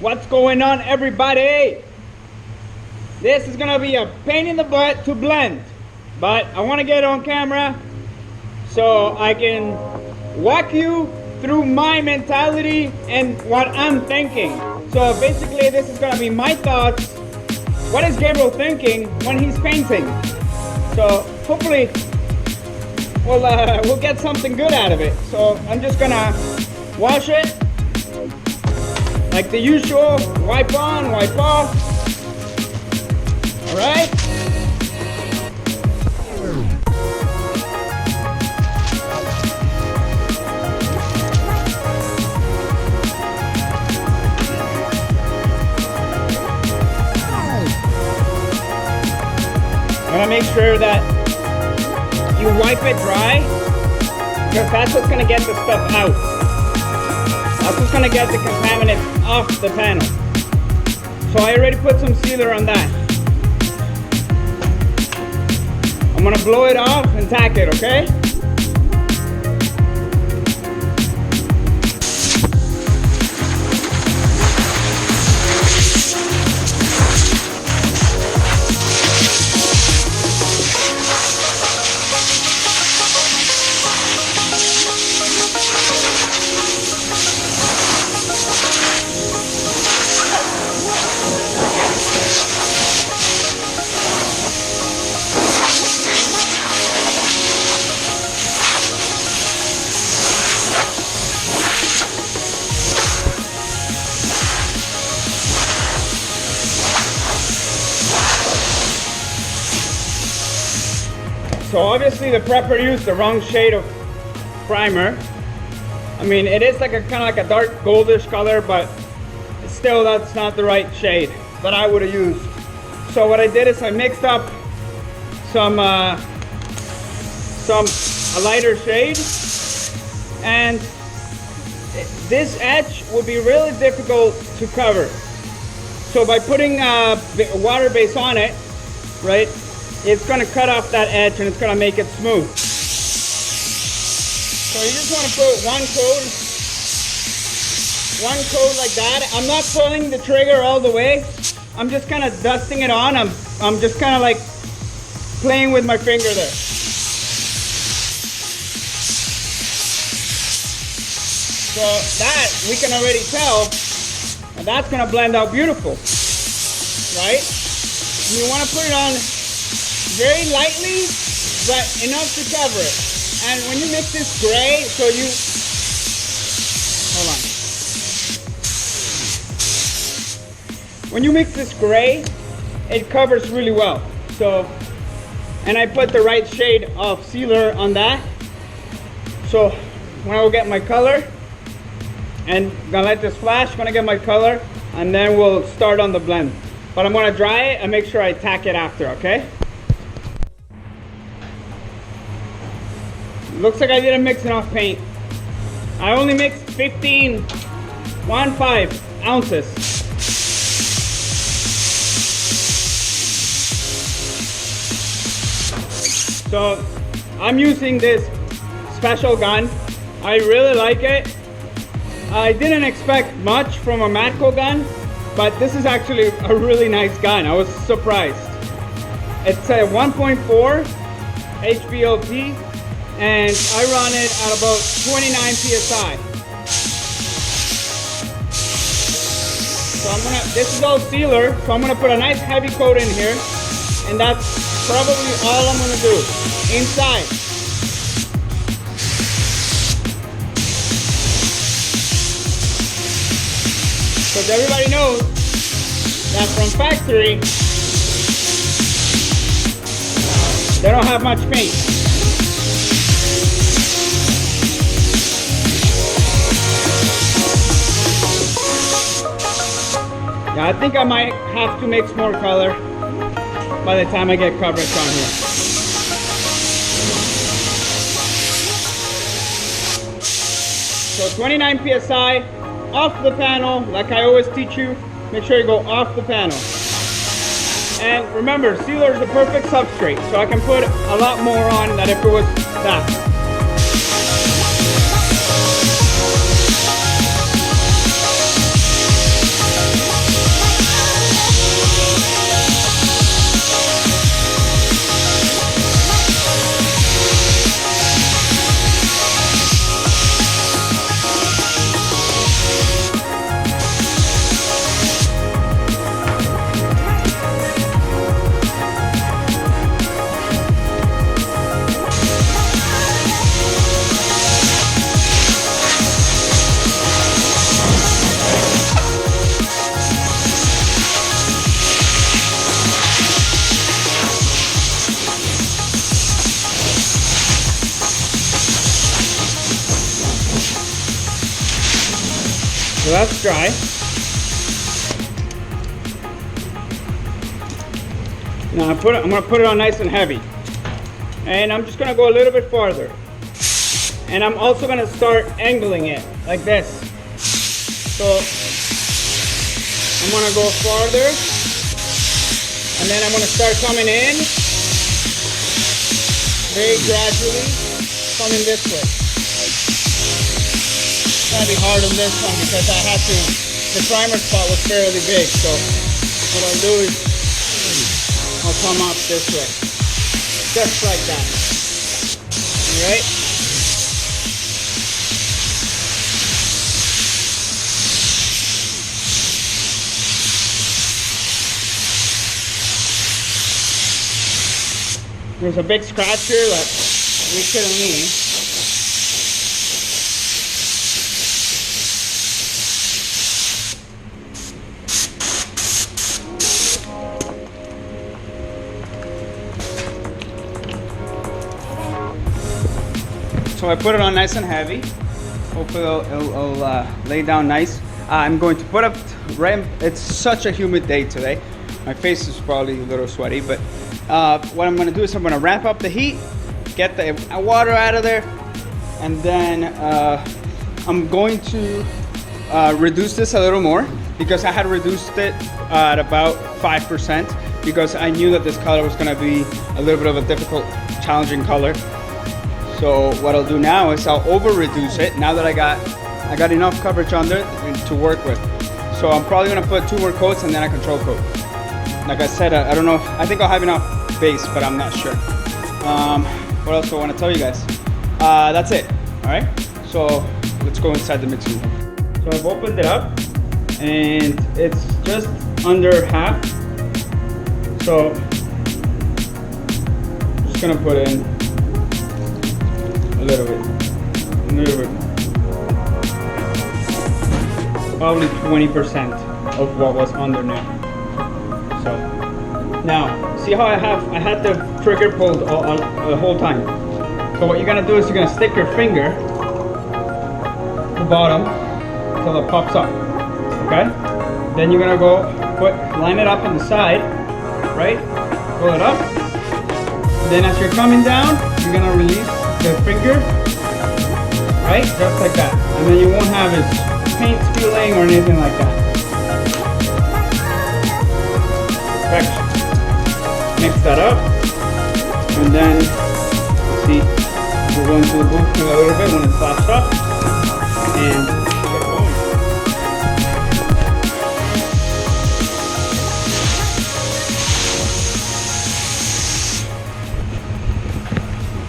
What's going on, everybody? This is gonna be a pain in the butt to blend, but I want to get on camera so I can walk you through my mentality and what I'm thinking. So basically this is gonna be my thoughts. What is Gabriel thinking when he's painting? So hopefully we'll get something good out of it. So I'm just gonna wash it like the usual, wipe on, wipe off. All right. I'm gonna make sure that you wipe it dry, because that's what's gonna get the stuff out. That's what's gonna get the contaminants off the panel. So I already put some sealer on that. I'm gonna blow it off and tack it, okay? So obviously the prepper used the wrong shade of primer. I mean, it is like a kind of like a dark goldish color, but still that's not the right shade that I would have used. So what I did is I mixed up a lighter shade, and this edge would be really difficult to cover. So by putting a water base on it, right, it's going to cut off that edge and it's going to make it smooth. So you just want to put one coat like that. I'm not pulling the trigger all the way. I'm just kind of dusting it on. I'm just kind of like playing with my finger there. So that we can already tell, and that's going to blend out beautiful, right? You want to put it on very lightly, but enough to cover it. And when you mix this gray, so you, hold on. When you mix this gray, it covers really well. So, and I put the right shade of sealer on that. So when I will get my color, and I'm gonna let this flash, gonna get my color, and then we'll start on the blend. But I'm gonna dry it and make sure I tack it after, okay? Looks like I didn't mix enough paint. I only mixed 15 ounces. So I'm using this special gun. I really like it. I didn't expect much from a Matco gun, but this is actually a really nice gun. I was surprised. It's a 1.4 HPLP. And I run it at about 29 PSI. So this is all sealer, so I'm gonna put a nice heavy coat in here, and that's probably all I'm gonna do inside. Because everybody knows that from factory, they don't have much paint. Yeah, I think I might have to mix more color by the time I get coverage on here. So 29 PSI off the panel, like I always teach you, make sure you go off the panel. And remember, sealer is the perfect substrate, so I can put a lot more on than if it was that. that's dry. Now I'm gonna put it on nice and heavy. And I'm just gonna go a little bit farther. And I'm also gonna start angling it like this. So I'm gonna go farther. And then I'm gonna start coming in very gradually, coming this way. It's gonna be hard on this one because I had to, the primer spot was fairly big. So what I'll do is I'll come up this way, just like that. All right. There's a big scratch here that we shouldn't need. So I put it on nice and heavy. Hopefully it'll lay down nice. I'm going to put up, it's such a humid day today. My face is probably a little sweaty, but what I'm gonna do is I'm gonna ramp up the heat, get the water out of there, and then I'm going to reduce this a little more because I had reduced it at about 5% because I knew that this color was gonna be a little bit of a difficult, challenging color. So what I'll do now is I'll over reduce it now that I got enough coverage under it to work with. So I'm probably gonna put 2 more coats and then a control coat. Like I said, I don't know, I think I'll have enough base, but I'm not sure. What else do I want to tell you guys? That's it, all right? So let's go inside the mixing room. So I've opened it up and it's just under half. So I'm just gonna put in a little bit. Probably 20% of what was underneath. So now, see how I had the trigger pulled the whole time. So what you're gonna do is you're gonna stick your finger at the bottom until it pops up. Okay? Then you're gonna go line it up on the side, right? Pull it up. Then as you're coming down, you're gonna release the finger, right? Just like that. And then you won't have as paint spilling or anything like that. Perfect. Mix that up, and then see we're going to the booth a little bit when it flashed up, and get going.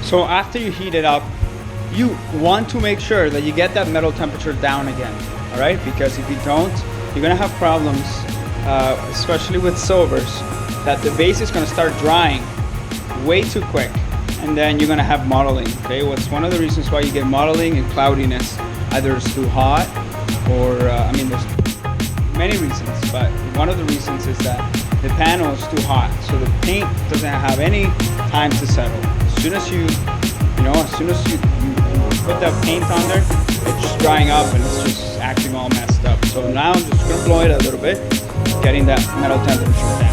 So after you heat it up, you want to make sure that you get that metal temperature down again, all right? Because if you don't, you're gonna have problems, especially with silvers, that the base is gonna start drying way too quick, and then you're gonna have mottling, okay? What's one of the reasons why you get mottling and cloudiness? Either it's too hot, or, I mean, there's many reasons, but one of the reasons is that the panel is too hot, so the paint doesn't have any time to settle. As soon as you put that paint on there, it's just drying up and it's just acting all messed up. So now I'm just gonna blow it a little bit, getting that metal temperature down.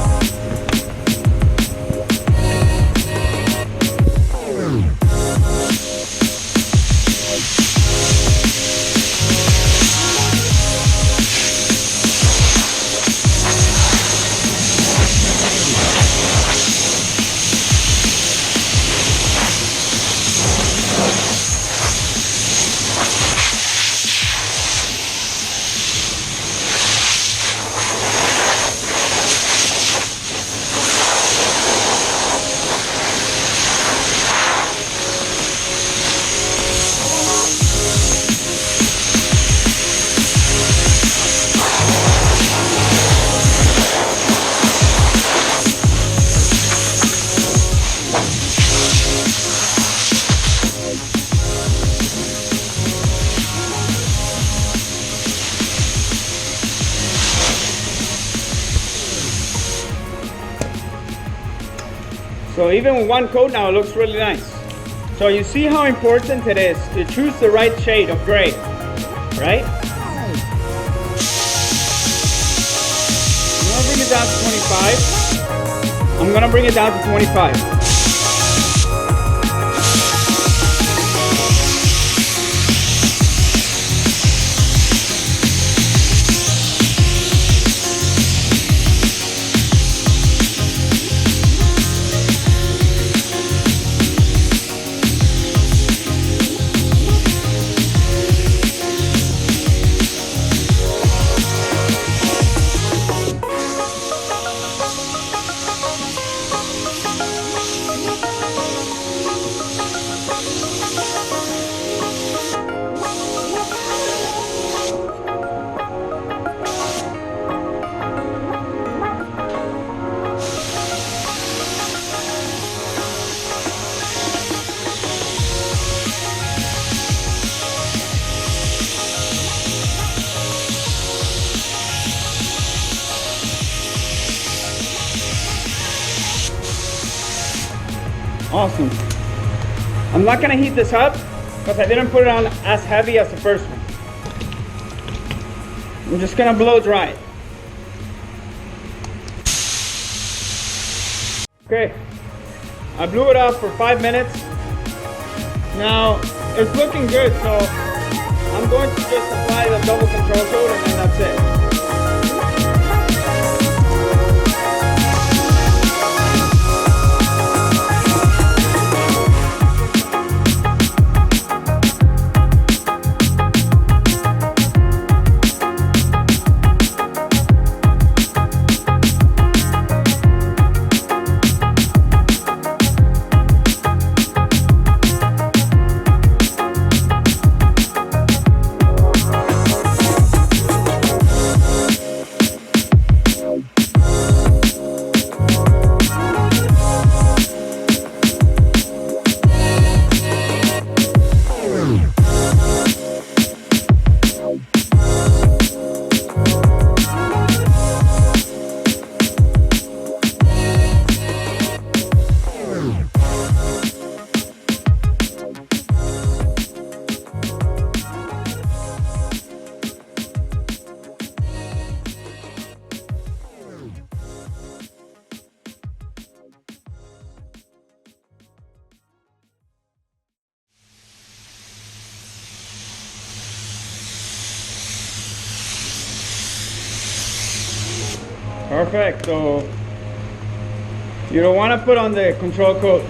So even with one coat now, it looks really nice. So you see how important it is to choose the right shade of gray, right? it down to 25. I'm gonna bring it down to 25. Awesome. I'm not gonna heat this up because I didn't put it on as heavy as the first one. I'm just gonna blow dry it. Okay, I blew it off for 5 minutes. Now it's looking good, so I'm going to just apply the double control coat and then that's it. Perfect. So you don't want to put on the control coat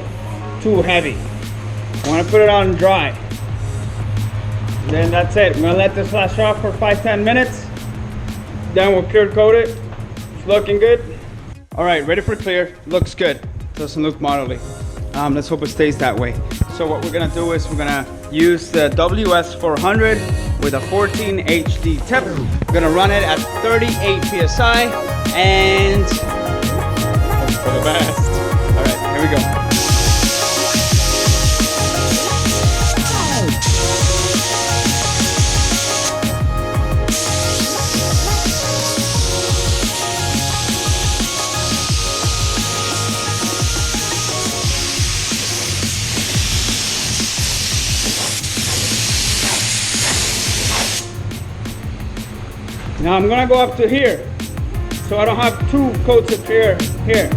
too heavy. You want to put it on dry. Then that's it. I'm gonna let this flash off for 5-10 minutes. Then we'll clear coat it. It's looking good. All right, ready for clear. Looks good. Doesn't look modelly. Let's hope it stays that way. So what we're gonna do is we're gonna use the WS400 with a 14 HD tip. We're gonna run it at 38 PSI and hope for the best. All right, here we go. Now I'm gonna go up to here, so I don't have two coats of clear here.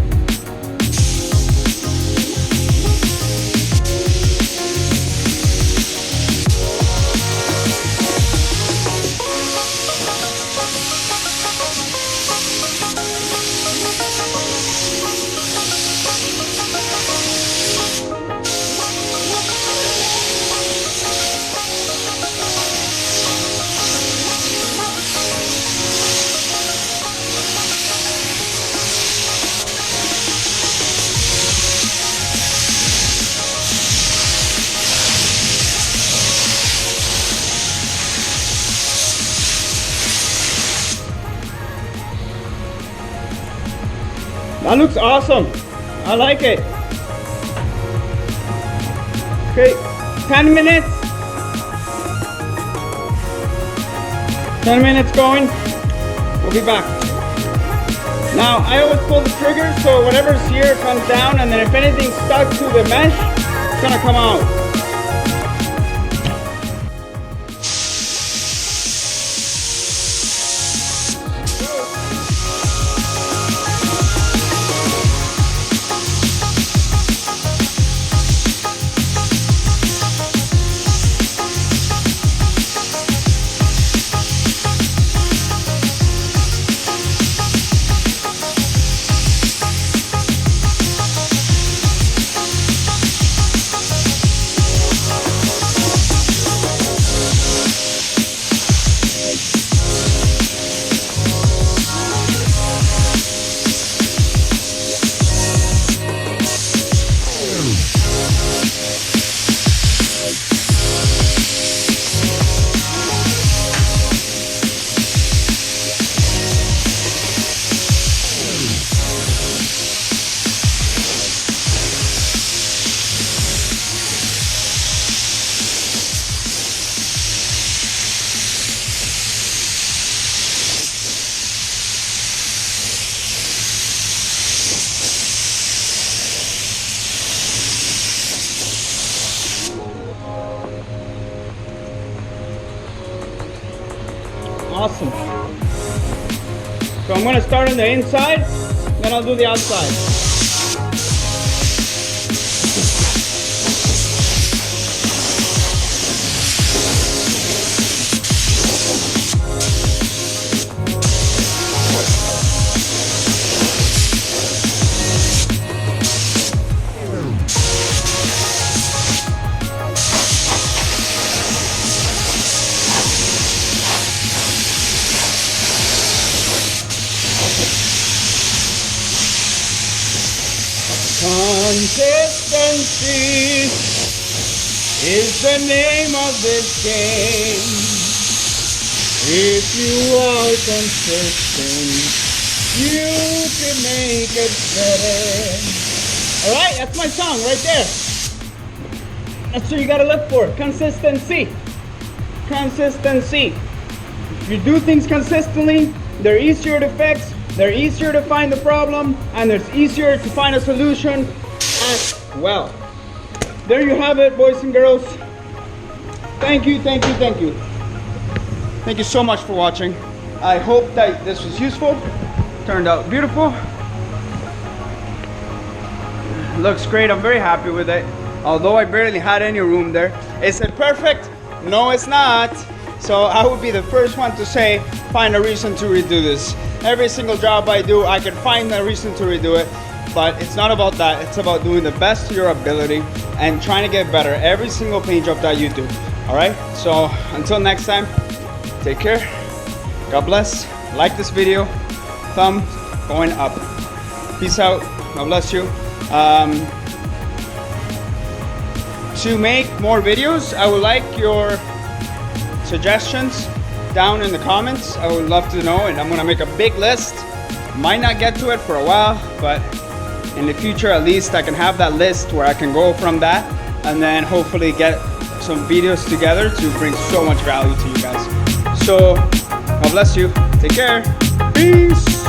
That looks awesome. I like it. Okay, 10 minutes. 10 minutes going. We'll be back. Now, I always pull the trigger so whatever's here comes down, and then if anything's stuck to the mesh, it's gonna come out. Awesome. So I'm gonna start on the inside, then I'll do the outside. Consistency is the name of this game. If you are consistent, you can make it better. Alright, that's my song right there. That's what you gotta look for. Consistency. Consistency. If you do things consistently, they're easier to fix. They're easier to find the problem, and it's easier to find a solution as well. There you have it, boys and girls. Thank you, thank you, thank you. Thank you so much for watching. I hope that this was useful. Turned out beautiful. Looks great, I'm very happy with it. Although I barely had any room there. Is it perfect? No, it's not. So I would be the first one to say, find a reason to redo this. Every single job I do, I can find a reason to redo it, but it's not about that. It's about doing the best to your ability and trying to get better every single paint job that you do. All right, so until next time, take care. God bless. Like this video, thumb going up. Peace out. God bless you. To make more videos, I would like your suggestions down in the comments. I would love to know, and I'm gonna make a big list. Might not get to it for a while, but in the future at least I can have that list where I can go from that and then hopefully get some videos together to bring so much value to you guys. So God bless you. Take care. Peace.